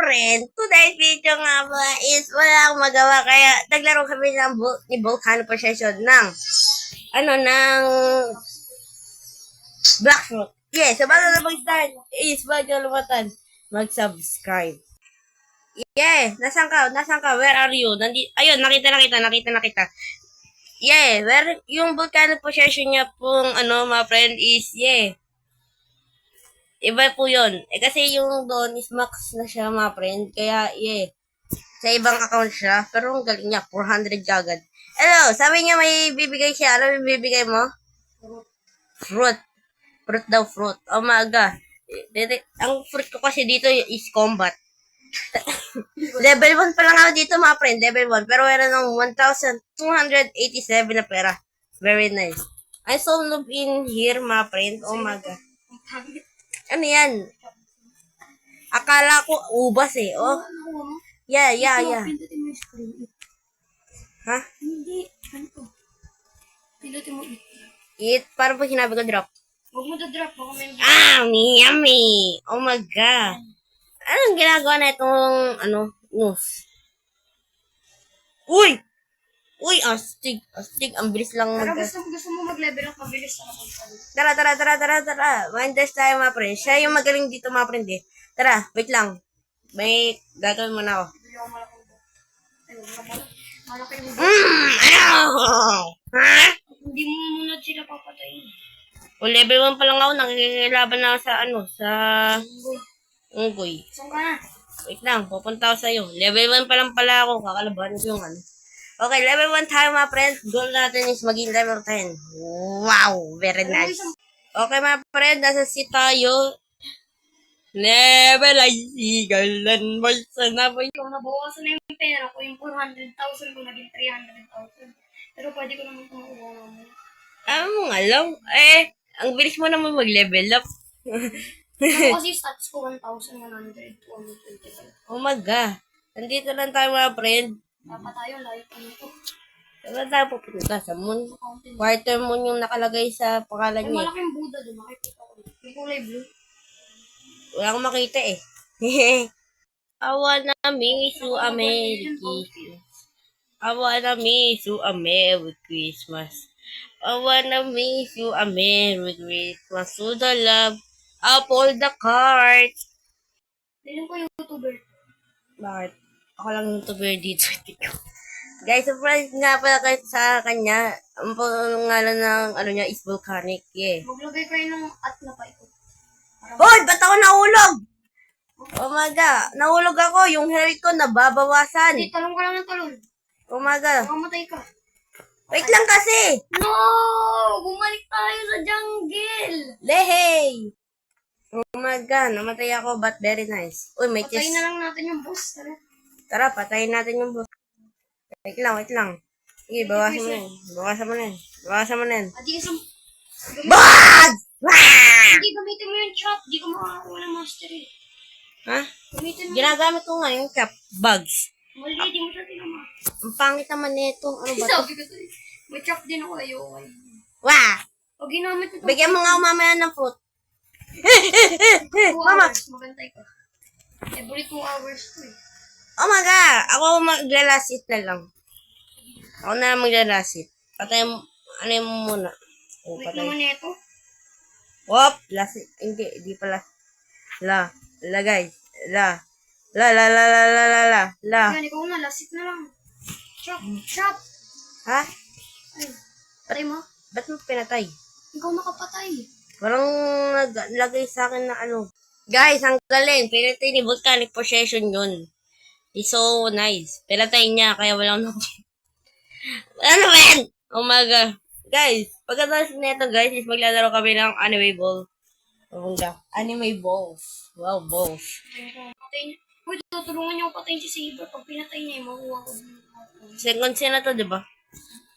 friend, today's video nga ba is wala akong magawa kaya naglaro kami ng ni Volcano Possession ng Blackfruit. Yes, so bago na mag-start is wag nyo lumatan mag-subscribe. Yeah, nasan ka? Where are you? Ayun, nakita. Yeah, where yung Volcano Possession niya pong mga friend is iba po yun. Kasi yung doon is max na siya, mga friend. Kaya, sa ibang account siya. Pero ang galing niya, 400 kagad. Hello, sabi niya may bibigay siya. Ano yung bibigay mo? Fruit. Fruit daw, fruit. Oh my God. Ang fruit ko kasi dito is combat. Level 1 pa lang ako dito, mga friend. Level 1. Pero meron ng 1,287 na pera. Very nice. I saw loop in here, mga friend. Oh my God. Ano yan? Akala ko ubas eh. Oh. Yeah. Pindutin mo yung screen. Ha? Hindi. Ano to? Pindutin mo Eat. Parang pag sinabi ko drop. Huwag mo drop. Baka may Yummy. Oh my God. Anong ginagawa na itong, news? Uy, astig. Ang bilis lang pero gusto mo mag-level up mabilis sa kapag. Tara. Minders tayo, mga friend. Siya yung magaling dito, mga friend eh. Tara, wait lang. May gagawin muna ako. Bili ako malaking bo. Ay, malaking bo. Ha? Hindi mo muna sila papatayin. O, level 1 pa lang ako. Nakikilaban na ako sa unggoy. Saan ka na? Wait lang, pupunta ako sa'yo. Level 1 pa lang pala ako. Kakalabahan ko yung Okay, level 1 tayo, mga friends. Goal natin is maging level 10. Wow, very nice. Okay, mga friends, nasa si tayo. Level ay sigalan mo sana mo. Kung nabawasan na yung pera ko, yung 400,000 ko naging 300,000. Pero pwede ko naman kumuha mo. Mo nga lang. Ang bilis mo naman mag-level up. Ako kasi stats ko 1,100, 225. Oh my God. Nandito lang tayo, mga friend. Dapat tayo, layo pa nito. Saan tayo pupunta? Sa moon? Quarter moon yung nakalagay sa pangalan May niya. malaking Buddha doon, makikita ko. Yung kulay blue. Wala akong makita eh. I wanna miss you, America. I wanna miss you, Merry Christmas. I wanna miss you, Merry Christmas. To the love of all the cards. Tignan ko yung YouTuber. Bakit? Ako lang yung tuber dito. Guys, surprise nga pala kayo sa kanya. Ang pangalan ng niya is Volcanic. Yeah. Maglagay kayo ng at na pa ito. Hoy! Ba't ako nahulog? Oh my God. Nahulog ako. Yung health ko nababawasan. Hindi, talong ka lang ng talong. Oh my God. Mamamatay ka. Wait lang kasi. No! Bumalik tayo sa jungle! Lehey! Oh my God. Namatay ako but very nice. Uy, may Patayin chest. na lang natin yung boss. Tara, patayin natin yung boss. Wait lang. Sige, bawasan mo na yan. Adi ka sa... Bag! Hindi, gamitin mo yung chop. Di ka makakakuha ng mastery. Ha? Gamitin mo. Ginagamit ko nga yung cap. Bugs. Mali, di mo siya tinama. Ang pangit naman nito. Ano ba to? Sabi ko sa'yo. May chop din ako. Ayoko. Wah! O ginamit ito. Bigyan mo nga mamaya ng fruit. 2 Mama! hours. Magantay ka. Every 2 hours to eh. Oh my God! Ako maglalasit na lang. Ako na lang maglalasit. Patay mo, mo muna. Wait naman ito. Wop! Lasit. Hindi pala. La, guys. La. Yan, ikaw na. Lasit na lang. Chop. Ha? Ay, patay mo. Ba't mo pinatay? Ikaw nakapatay. Walang naglagay sa akin na Guys, ang galing. Pinatay ni Volcanic Possession yun. It's so nice. Pinatay niya, kaya walang Ano ba yan? Oh my God. Guys, pagkatapos nito guys, is maglalaro kami ng anime ball. Anime balls. Wow, balls. Patayin. Uy, tutulungan niyo ako patayin si Saber. Pag pinatay niya, makuha ko. Second scene na to, diba?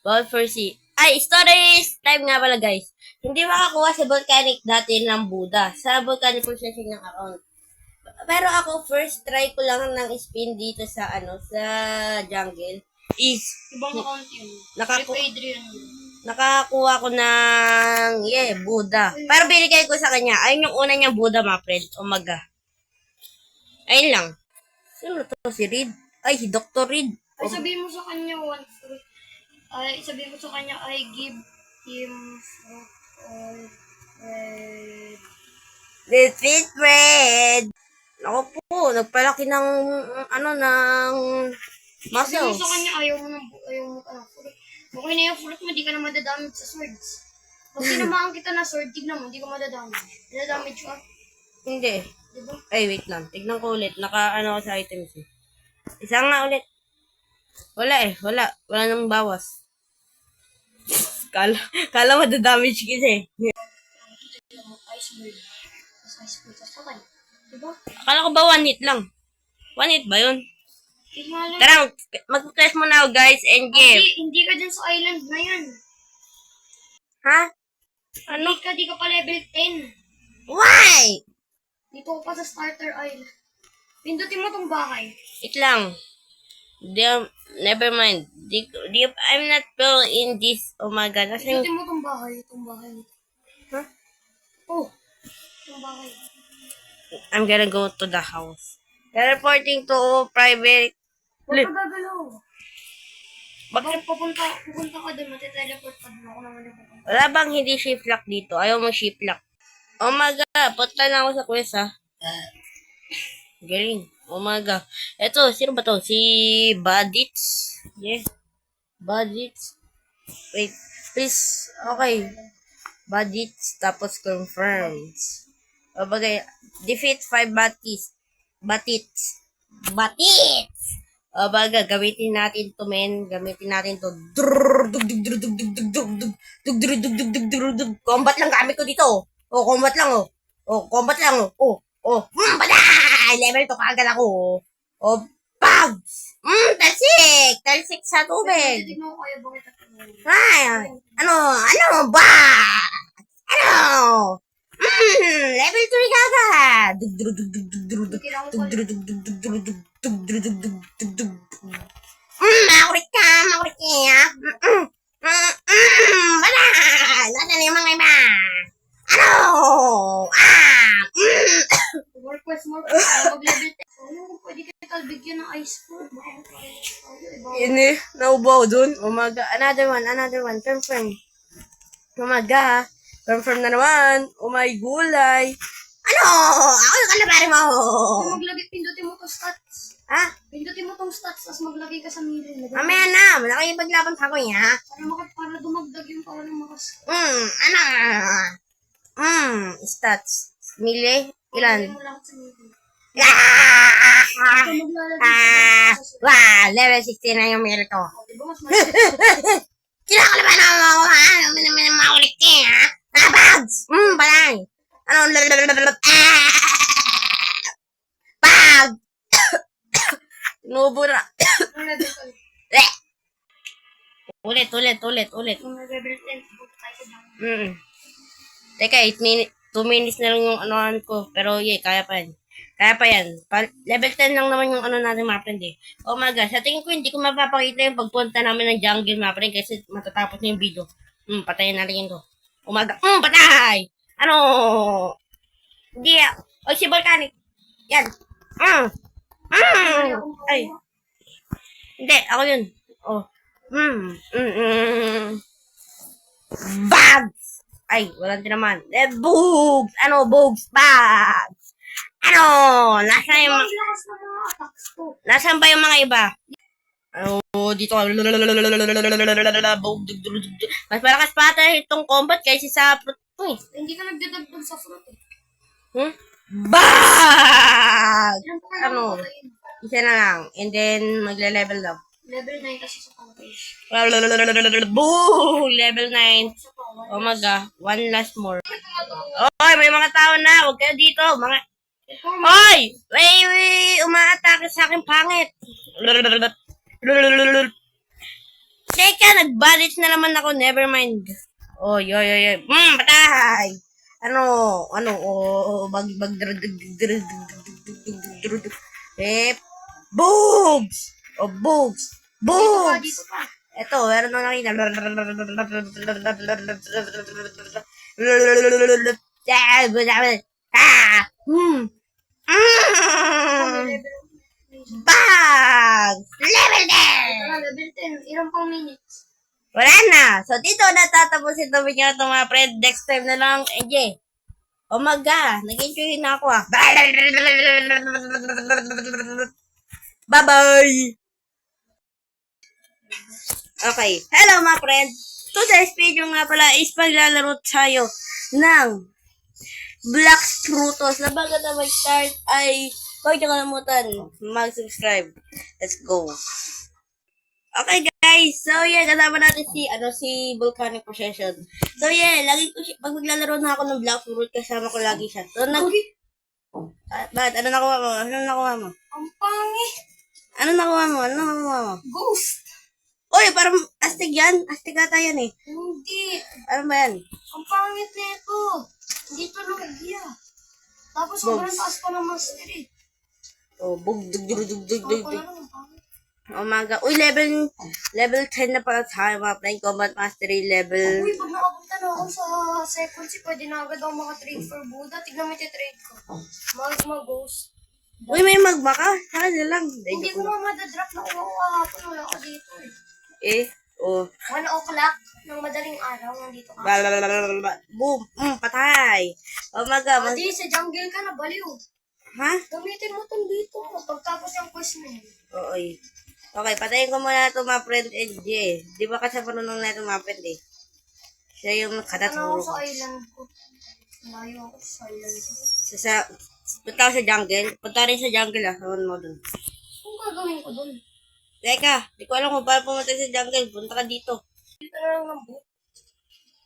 Ball for C. Ay, stories time nga pala guys. Hindi makakuha sa Volcanic dati ng Buddha. Sa Volcanic Possession ng account. Pero ako, first try ko lang ng spin dito sa sa jungle. Is, Ibang account yun. Adrian yun. nakakuha ko ng, Buddha. Pero binigay ko sa kanya. Ayun yung una niyang Buddha, mga friend. Umaga. Ayun lang. Sino to? Si Reed? Ay, si Dr. Reed. Ay, sabihin mo sa kanya, one fruit. Ay, sabihin mo sa kanya, I give him fruit all red. The sweet bread. Ako po, nagpalaki ng, ng Sabihin mo sa muscles. kanya, ayaw mo ka ng fruit. Okay na yung fruit mo, di ka na madadamage sa swords. Pag tinamaan kita na sword, tignan mo, di ka madadamage. Madadamage ka, Hindi. di ba? Ay, wait lang. Tignan ko ulit. Ako sa items eh. Isang nga ulit. Wala eh. Wala. Wala nang bawas. Kala madadamage kita eh. Tignan mo, iceberg. Tapos iceberg, tapos patay. Di ba? Akala ko ba 1 hit lang? 1 hit ba yun? Tignan lang. Tara, mag-test mo na guys and give. Hindi ka dyan sa island na yan. Ha? Ano? Di ka pa level 10. Why? Dito ko pa sa starter island. Pindutin mo tong bahay. Wait lang. Never mind. I'm not pro in this. Oh my god. Nasaan Pindutin mo tong bahay. Itong bahay. Huh? Oh. Itong bahay. I'm gonna go to the house. Teleporting to private. Huwag ka gagalaw. Bakit? Pupunta ka doon. Matiteleport ka doon. Ako naman yung pupunta. Wala bang hindi shift lock dito? Ayaw mo shift lock. Oh my god. Punta na ako sa quest ha. Galing. Oh my god. Eto, sino ba to? Si Badits? Yeah. Badits. Wait. Please. Okay. Badits. Tapos confirms. O bagay. Defeat 5 Batits. Batits. Batits! O baga, gamitin natin to men. Gamitin natin to. Combat lang gamit ko dito. O, combat lang o. O, combat lang o. O, baday! Level 2 kaagad ako. O, bugs! Talsik sa tubig. Tignan ko kaya bakit ako. Ay, ano ba? Ano? Level 3 kagad. Makulit ka. Bala! Nasaan yung mga iba? Ano? More quest. Mag-level 10. Ano kung pwede kita bigyan ng ice food? Baka tayo. Ini, naubaw dun. Umaga. Another one. Confirm. Umaga. Confirm na naman. Umay gulay. Ano? Ako yung kalabari mo. Maglagay, pindutin mo tong stats. Ha? Pindutin mo tong stats, tapos maglagay ka sa middle. Mamaya na. Malaki yung paglaban sa ako niya. Para dumagdag yung power ng makas. Ano? Stats. Mili? Ilan? Lagay mo lahat sa middle. Ah! Ito maglalagay ka sa Level 16 na yung meal ko. Diba mas malaki? Kinakalaban na ako, ha? Maulit ka, ha? Bugs! Balay! Ano? Bug! Nubo na. Ang level 10. Ulit. Ang level 10. Punta tayo sa down. Teka, 2 minutes na lang yung anohan ko. Pero, kaya pa yan. Level 10 lang naman yung natin, mga friend, eh. Oh my gosh, sa tingin ko, hindi ko mapapakita yung pagpunta namin ng jungle, mga friend, kasi matatapos na yung video. Patayin natin yun to. Umaga. Patay! Ano? Hindi, o si Volcanic. Yan. Ay. Hindi, ako yun. Oh. Bugs! Ay, walang tinaman. Bugs! Ano, bugs? Bugs! Ano? Nasaan yung... Ang lakas ng mga attacks ko. Nasaan ba yung mga iba? Dito. Mas malakas pa ata itong combat kaysa sa fruit ko eh. Hindi ka nagdadagdag sa fruit eh. Bag! Ilan pa kailangan Ano? patayin? Isa na lang. And then, magle-level up. Level 9 kasi sa pangkage. Boo! Level 9. Isa pa, one. Oh my god. One last more. Oy, may mga tao na. Huwag kayo dito. Mga... Oy! May umaatake sa akin pangit. Teka, nag-badge na naman ako. Never mind. Oy. Patay! Boobs! Boobs! Dito pa. Ito, meron na nakita. Bang! Level 10! Ito na, level 10. Ilang pang minutes? Wala na. So, dito natatapos itong video na ito, mga friend. Next time na lang, EJ. Umaga. Nag-enjoy na ako, ah. Bye-bye! Okay. Hello, mga friend. Today's video nga pala is paglalaro tayo ng Black Frutos. Na bago na mag-start ay huwag niyo kalimutan mag-subscribe. Let's go. Okay guys, so yeah, kasama natin si Volcanic Possession. So yeah, lagi ko siya, pag maglalaro na ako ng Black Fruit, kasama ko lagi siya. So bakit? Ano nakuha mo? Ang pangit. Ano nakuha mo? Ghost. Uy, parang astig yan. Astig ata yan eh. Hindi. Ano ba yan? Ang pangit na ito. Hindi ito lugia. Tapos sobrang taas pa ng mastery. Oh, bugdug. Ako na lang, ang pangit. Umaga. Uy, level 10 na pala tayo, mga friend. Combat Mastery level. Uy, pag nakapunta na ako sa second si pwede na agad ako makatrade for Buddha. Tignan mo yung trade ko. Magma Ghost. Uy, may magma ka? Saka na lang. Hindi ko nga madadrop na kuha ko kahapon. Wala ka dito eh. Oh. 1 o'clock ng madaling araw. Nandito ka. Boom. Patay. Umaga. Hindi, sa jungle ka na, baliw. Ha? Gamitin mo itong dito. Pagtapos yung quest mo yun. Oo. Okay, patayin ko muna ito, mga friend, EJ. Di ba kasi panunong na ito, mga friend, eh. Siya yung Ano ako kataturo ko. sa island ko. Layo ako sa island ko. Punta ako sa jungle. Punta rin sa jungle, ah. Sawan mo dun. Anong gagawin ko dun? Teka, di ko alam kung paano pumunta sa jungle. Punta ka dito. Dito na lang ng book.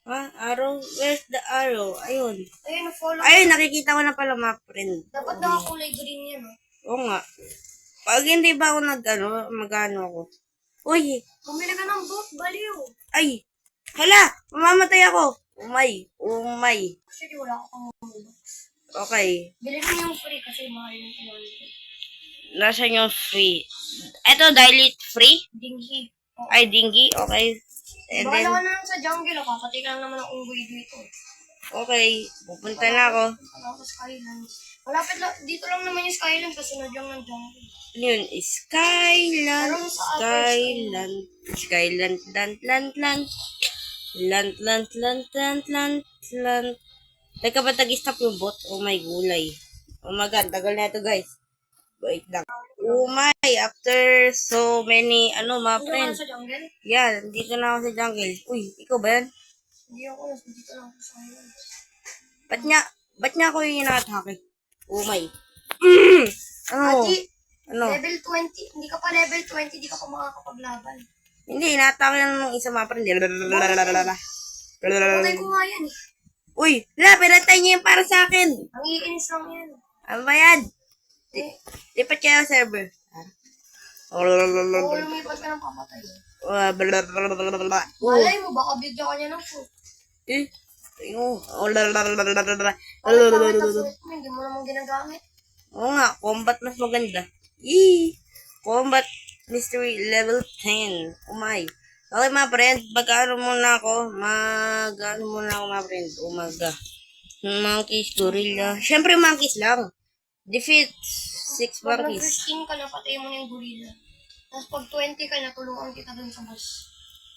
Ha? Arrow? Where's the arrow? Ayun. Ayun, follow. Ayun, nakikita ko na pala, mga friend. Dapat nakakulay green yan, oh. Oo nga. Pag hindi ba ako magano ako? Uy, Bumili ka ng book, baliw. ay, hala, mamamatay ako. Umay. Actually, wala akong box. Okay. Bilhin mo yung free kasi mahal yung pinali ko. Nasaan yung free? Ito, dilute free? Dinghi. Oh. Ay, dingy? Okay. And then, Bahala ka na lang sa jungle, oh. Kakati ka lang naman ang unggoy dito. okay. Pupunta na ako. Wala ako sa Skylands. Malapit lang, dito lang naman yung Skylands, kasunod lang ng jungle. Ano yun? Skyland. Parang sa upper Skyland. Land. Teka ba tag-stop yung bot? Oh my gulay. Oh my god, tagal na ito guys. Wait lang. Oh my, after so many, mga Dito ka friends. sa jungle? Yeah, dito na ako sa jungle. Uy, ikaw ba yan? Hindi ako, dito lang ako sa Skylands. Ba't niya ako yung inatake? Oh my. Ano? Ati, Ano? level 20, hindi ka pa level 20, hindi ka pa makakapaglaban. Hindi, inatake lang ng isa mga friend. Patay ko nga yan eh. Uy, pinatay niya yung para sa akin. Ang iinis lang yan. Ano ba yan? Eh, Lipat kayo sa server. oo, lumipat ka ng papatay. Malay mo, baka bigyan ka niya ng food. Malay pangit ang food mo, hindi mo naman ginagamit. Oo nga, combat mas maganda. Combat mystery level 10. Oh my. Okay mga friend, mag-ano muna ako, mga friend. Umaga. Monkeys, gorilla. Siyempre monkeys lang. Defeat 6 Pag monkeys. nag-15 ka na, patay mo na yung gorilla. Tapos pag 20 ka na, tulungan kita dun sa boss.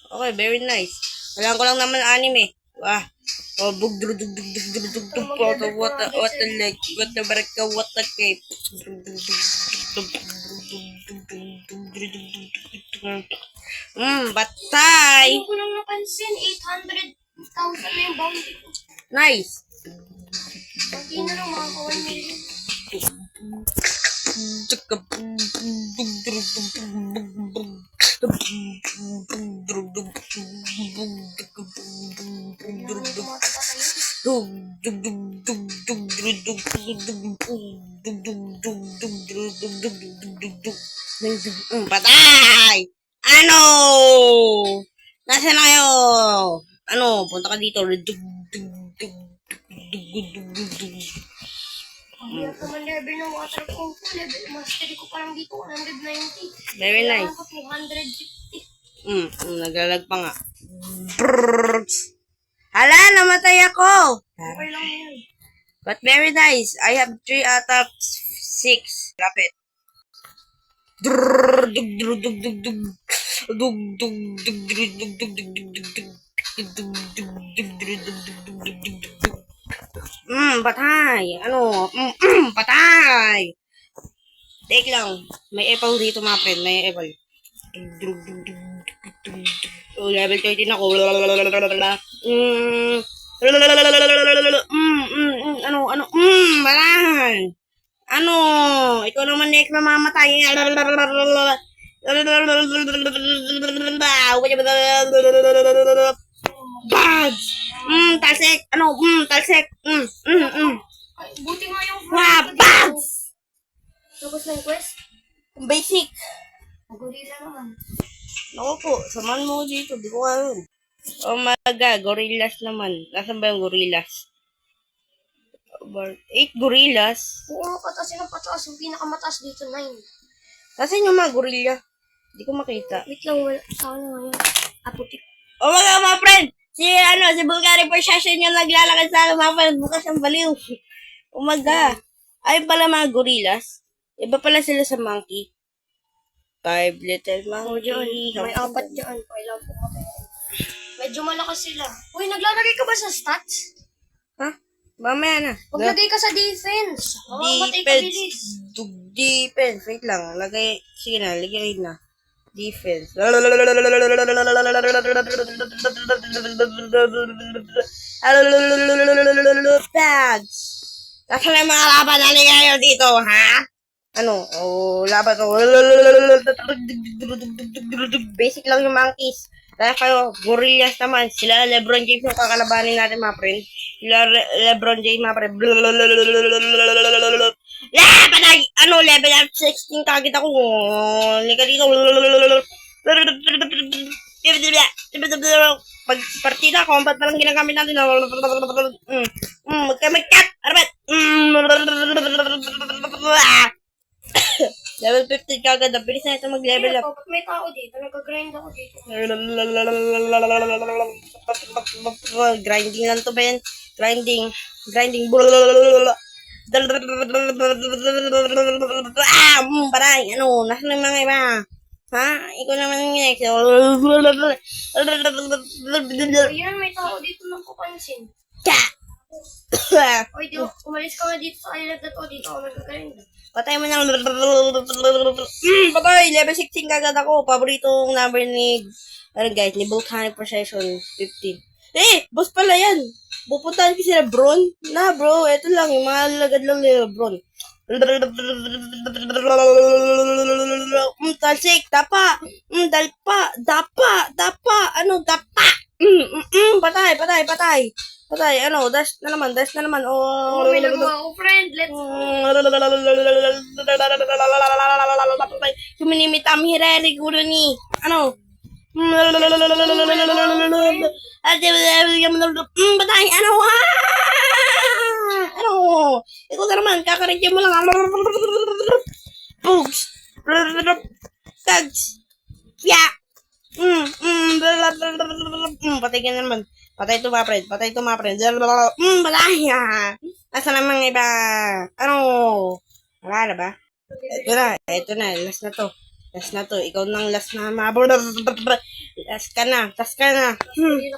Okay, very nice. Kailangan ko lang naman anime. Wah. Oh, what the leg, what the baraka, what the cape. Batay. Hindi ko lang napansin, 800,000 na yung bounty ko. Nice. Pati na lang, mga 1 million. Hindi ako tumatapatay. Patay! Ano? Nasaan na kayo? Ano? Punta ka dito. Ang hirap naman level ng water kung po. Level mastery ko pa lang dito, 190. Very nice. Kailangan ko 250. Naglalag pa nga. Hala, namatay ako! Okay lang yun. But very nice. I have 3 out of 6. Lapit. Drrrr, dug, dug, dug, dug, dug. Dug, dug, dug, dug, dug, dug, dug, dug, dug, dug. Dug, dug, dug, dug, dug, dug, dug, dug, dug, dug, dug. Patay. Ano? Patay. Take lang. May apple dito, mga friend. May apple. Dug, dug, dug, dug, dug, dug, dug. Oh, level 13 ako. Patay. Ano? Ikaw naman next mamamatay. Bugs! Talsik! Ano? Talsik! Ay, buti nga yung Wow, fruit ko dito. bugs! Tapos na yung quest. Basic! Gorilla naman. Ako po, samahan mo ko dito. Di ko kaya yun. Oh my god, gorillas naman. Nasaan ba yung gorillas? 8 gorillas? Oo, pataas yun ang pataas. Yung pinakamataas dito, 9. Nasaan yung mga gorilla? Di ko makita. Wait lang, wala. Saan na ngayon? Aputik. Oh my god, mga friend! Si Bulgari Persian yung naglalakad sa akin, mga friend. Bukas ang baliw. Umaga. Ay pala mga gorillas. Iba pala sila sa monkey. 5 little Oo, dyan. monkey. May 4 dyan. Kailangan ko makain. Medyo malakas sila. Uy, naglalagay ka ba sa stats? Ha? Mamaya na. Maglagay ka sa defense. Mamamatay ka bilis. Defense. Wait lang. Lagay. Sige na. Lagay na. Defense. Bags. Nasaan na yung mga laban na kayo dito, ha? Ano? Oh, laban ko. Basic lang yung monkeys. Dahil kayo, gorillas naman. Sila Lebron James yung kakalabanin natin, mga friend. Sila Lebron James, mga friend. Patay! Ano, level up 16 kagit ako. Lika dito. Pag partida, combat pa lang ginagamit natin. Magkamagkat! Arabat! Level 15 kagad. Ang bilis na ito mag-level up. Ba't may tao dito? Nag-grind ako dito. Grinding lang to, Ben. Grinding. Paray. Ano? Nasaan yung mga iba? Ha? Ikaw naman yung next. Ayan, may tao dito nang kupansin. Uy, umalis ka nga dito sa island na to. Dito ako mag-grind. Patay mo na. Patay. Level 16 kagad ako. Paboritong number ni, ano guys, ni Volcanic Procession 15. Boss pala yan. Pupuntahan kasi na Lebron. Na bro, eto lang. Yung mga lagad lang ni Lebron. Talsik. Dapa. Dapa. Ano, dapa. Patay. Ano, dash na naman. Oh, may nagawa ko, friend. Let's go. Kuminimitam hireri guro ni. Ano? Patay. Ano? Ano? Ikaw na naman. Kakarintin mo lang. Pugs. Tags. Pya. Patay ka naman. Patay to mga friend. Patay. Patay. Nasa naman iba. Ano? Wala na ba? Ito na. Last na to. Ikaw nang last na mabor. Last ka na. Gorilla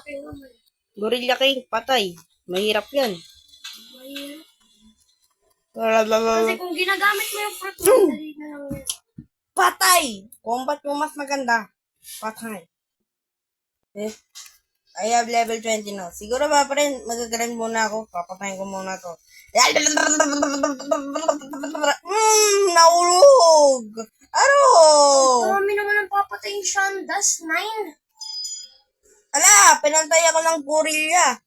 kayo naman. Gorilla King. Patay. Mahirap yan. Kasi kung ginagamit mo yung fruit mo, dali na lang yun. Patay! Combat mo mas maganda. Patay. I have level 20 now. Siguro ba pa rin, magagrind muna ako. Papatayin ko muna to. Naulog! Ano? Kami naman ang papatay yung Shandas, 9. Ala, pinantay ako ng gorilla.